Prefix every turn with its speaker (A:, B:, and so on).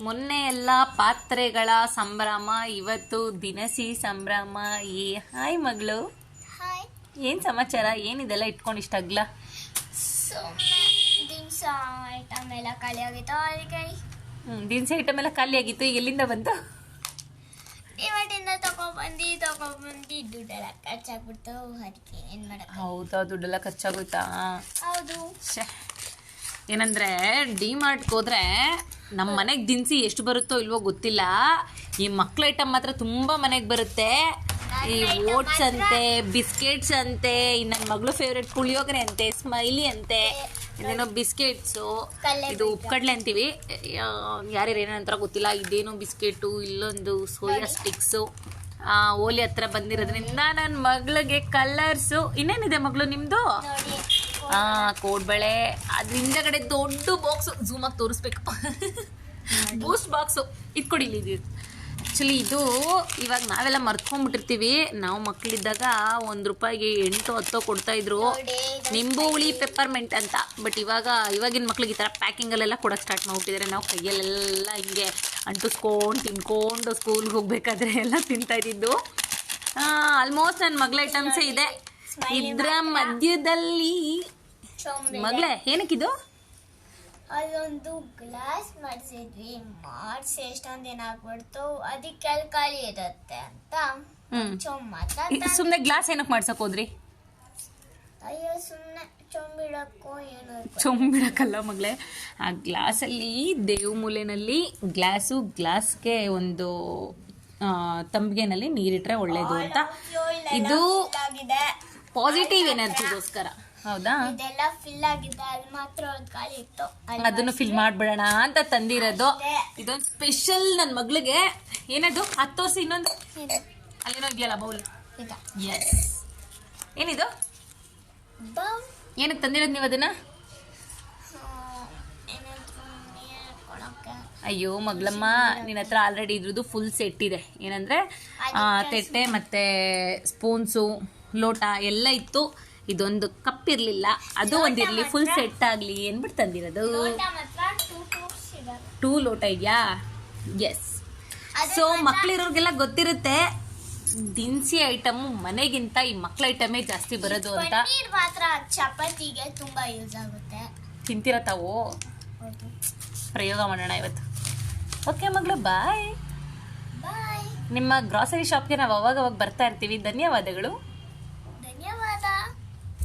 A: ಮೊನ್ನೆ ಎಲ್ಲ ಪಾತ್ರೆಗಳ ಸಂಭ್ರಮ, ಇವತ್ತು ದಿನಸಿ ಸಂಭ್ರಮ. ಹಾಯ್ ಮಗಳು,
B: ಹಾಯ್.
A: ಏನ್ ಸಮಾಚಾರ? ಏನಿದೆಲ್ಲ ಇಟ್ಕೊಂಡು ಇಷ್ಟ ಅಗ್ಲ?
B: ದಿನಸ ಐಟಮ್ ಎಲ್ಲ ಖಾಲಿ ಆಗಿತ್ತು ಅದಕ್ಕೆ.
A: ದಿನಸಿ ಐಟಮ್ ಎಲ್ಲ ಖಾಲಿ ಆಗಿತ್ತು. ಈಗ ಎಲ್ಲಿಂದ ಬಂತು?
B: ಇವತ್ತಿಂದ ತಗೊಂಡ್ಬಂದು ದುಡ್ಡೆಲ್ಲ ಖರ್ಚಾಗ್ಬಿಡ್ತು. ಅದಕ್ಕೆ ಏನ್ ಮಾಡಕ್.
A: ಹೌದಾ, ದುಡ್ಡೆಲ್ಲ ಖರ್ಚಾಗೋಯ್ತಾ?
B: ಹೌದು.
A: ಏನಂದ್ರೆ ಡಿಮಾರ್ಟ್ಗೆ ಹೋದ್ರೆ ನಮ್ಮ ಮನೆಗೆ ದಿನಸಿ ಎಷ್ಟು ಬರುತ್ತೋ ಇಲ್ವೋ ಗೊತ್ತಿಲ್ಲ, ಈ ಮಕ್ಳ ಐಟಮ್ ಮಾತ್ರ ತುಂಬಾ ಮನೆಗೆ ಬರುತ್ತೆ. ಈ ಓಟ್ಸ್ ಅಂತೆ, ಬಿಸ್ಕೆಟ್ಸ್ ಅಂತೆ, ನನ್ನ ಮಗಳು ಫೇವ್ರೆಟ್ ಪುಳಿಯೋಗರೆ ಅಂತೆ, ಸ್ಮೈಲಿ ಅಂತೆ, ಇದೇನೋ ಬಿಸ್ಕೆಟ್ಸು, ಇದು ಉಪ್ಪುಕಡ್ಲೆ ಅಂತೀವಿ, ಯಾರ್ಯಾರು ಏನಂತಾರ ಗೊತ್ತಿಲ್ಲ. ಇದೇನೋ ಬಿಸ್ಕೆಟು, ಇಲ್ಲೊಂದು ಸೋಯಾ ಸ್ಟಿಕ್ಸು. ಓಲಿ ಹತ್ರ ಬಂದಿರೋದ್ರಿಂದ ನನ್ನ ಮಗಳಿಗೆ ಕಲರ್ಸು. ಇನ್ನೇನಿದೆ ಮಗಳು ನಿಮ್ದು? ಕೋಡ್ಬಳೆ. ಅದ್ರ ಹಿಂದಗಡೆ ದೊಡ್ಡ ಬಾಕ್ಸು, ಝೂಮ್ ಆಗಿ ತೋರಿಸ್ಬೇಕು. ಬೂಸ್ಟ್ ಬಾಕ್ಸು ಇಟ್ಕೊಡಿ. ಇದು ಆ್ಯಕ್ಚುಲಿ ಇದು ಇವಾಗ ನಾವೆಲ್ಲ ಮರ್ತ್ಕೊಂಡ್ಬಿಟ್ಟಿರ್ತೀವಿ. ನಾವು ಮಕ್ಕಳಿದ್ದಾಗ ₹1 8-10 ಕೊಡ್ತಾ ಇದ್ರು, ನಿಂಬು ಹುಳಿ ಪೆಪ್ಪರ್ಮೆಂಟ್ ಅಂತ. ಬಟ್ ಇವಾಗಿನ ಮಕ್ಳಿಗೆ ಈ ಥರ ಪ್ಯಾಕಿಂಗಲ್ಲೆಲ್ಲ ಕೊಡೋಕೆ ಸ್ಟಾರ್ಟ್ ಮಾಡಿಬಿಟ್ಟಿದ್ದಾರೆ. ನಾವು ಕೈಯಲ್ಲೆಲ್ಲ ಹಿಂಗೆ ಅಂಟಿಸ್ಕೊಂಡು ತಿನ್ಕೊಂಡು ಸ್ಕೂಲ್ಗೆ ಹೋಗ್ಬೇಕಾದ್ರೆ ಎಲ್ಲ ತಿಂತಾ ಇದ್ದಿದ್ದು. ಆಲ್ಮೋಸ್ಟ್ ನನ್ನ ಮಗಳ ಐಟಮ್ಸೇ ಇದೆ. ಇದ್ರ ಮಧ್ಯದಲ್ಲಿ ಮಗಳೇ ಏನಕ್ಕಿದು?
B: ಅಲ್ಲೊಂದು ಗ್ಲಾಸ್ ಮಾಡಿಸಿದ್ವಿ, ಮಾಡಿಸಿ ಎಷ್ಟೊಂದು ದಿನ ಆಗ್ಬಿಡ್ತು, ಅದಕ್ಕೆ ಖಾಲಿ ಇರುತ್ತೆ ಅಂತ
A: ಸುಮ್ಮನೆ ಗ್ಲಾಸ್ ಏನಕ್ಕೆ ಮಾಡ್ಸಕ್ ಹೋದ್ರಿ?
B: ಅಯ್ಯೋ ಸುಮ್ಮನೆ ಚೊಂಬಿಡಕ್ಕೋ ಏನೋ.
A: ಚೊಂಬಿಡಕ್ಕಲ್ಲ ಮಗಳೇ, ಆ ಗ್ಲಾಸಲ್ಲಿ ದೇವ್ ಮೂಲೆನಲ್ಲಿ ಗ್ಲಾಸ್ಗೆ ಒಂದು ತಂಬಿಗೆನಲ್ಲಿ ನೀರಿಟ್ರೆ ಒಳ್ಳೇದು ಅಂತ. ಇದು ಪಾಸಿಟಿವ್ ಎನರ್ಜಿಗೋಸ್ಕರ. ಹೌದಾ?
B: ಇದೆಲ್ಲ ಫಿಲ್ ಆಗಿದೆ, ಅಲ್ಲಿ ಮಾತ್ರ ಒಂದು ಖಾಲಿ ಇತ್ತು,
A: ಅದನ್ನು ಫಿಲ್ ಮಾಡ್ಬಿಡೋಣ ಅಂತ ತಂದಿರೋದು. ಇದೊಂದು ಸ್ಪೆಷಲ್ ನನ್ನ ಮಗಳಿಗೆ. ಏನದು? ಅದು ತೋರಿಸಿ. ಇನ್ನೊಂದು ಅಲ್ಲೇನೋ ಇದೆಯಲ್ಲ ಬೌಲ್. ಎಸ್. ಏನಿದು? ಏನಕ್ಕೆ ತಂದಿರೋದು ನೀವು ಅದನ್ನ? ಅಯ್ಯೋ ಮಗಳಮ್ಮ, ನಿನ್ನ ಹತ್ರ ಆಲ್ರೆಡಿ ಇದ್ರದ್ದು ಫುಲ್ ಸೆಟ್ ಇದೆ. ಏನಂದ್ರೆ ತೆಟ್ಟೆ ಮತ್ತೆ ಸ್ಪೂನ್ಸು, ಲೋಟ ಎಲ್ಲ ಇತ್ತು. ಇದೊಂದು ಕಪ್ ಇರ್ಲಿಲ್ಲ, ಅದು ಒಂದಿರ್ಲಿ, ಫುಲ್ ಸೆಟ್ ಆಗ್ಲಿ ಏನ್ಬಿಟ್ಟು ತಂದಿರೋದು. 2 ಲೋಟ ಇದೆಯಾ? ಎಸ್. ಸೊ ಮಕ್ಳಿರೋರ್ಗೆಲ್ಲ ಗೊತ್ತಿರುತ್ತೆ ದಿನಸಿ ಐಟಮ್ ಮನೆಗಿಂತ ಈ ಮಕ್ಳ ಐಟಮೇ ಜಾಸ್ತಿ ಬರೋದು ಅಂತ.
B: ಮಾತ್ರ ಚಪಾತಿಗೆ ತುಂಬಾ ಯೂಸ್ ಆಗುತ್ತೆ.
A: ತಿಂತೀರ ತಾವು? ಪ್ರಯೋಗ ಮಾಡೋಣ ಇವತ್ತು. ಓಕೆ ಮಗಳು, ಬಾಯ್.
B: ಬಾಯ್.
A: ನಿಮ್ಮ ಗ್ರಾಸರಿ ಶಾಪ್ಗೆ ನಾವು ಅವಾಗ ಬರ್ತಾ ಇರ್ತೀವಿ. ಧನ್ಯವಾದಗಳು.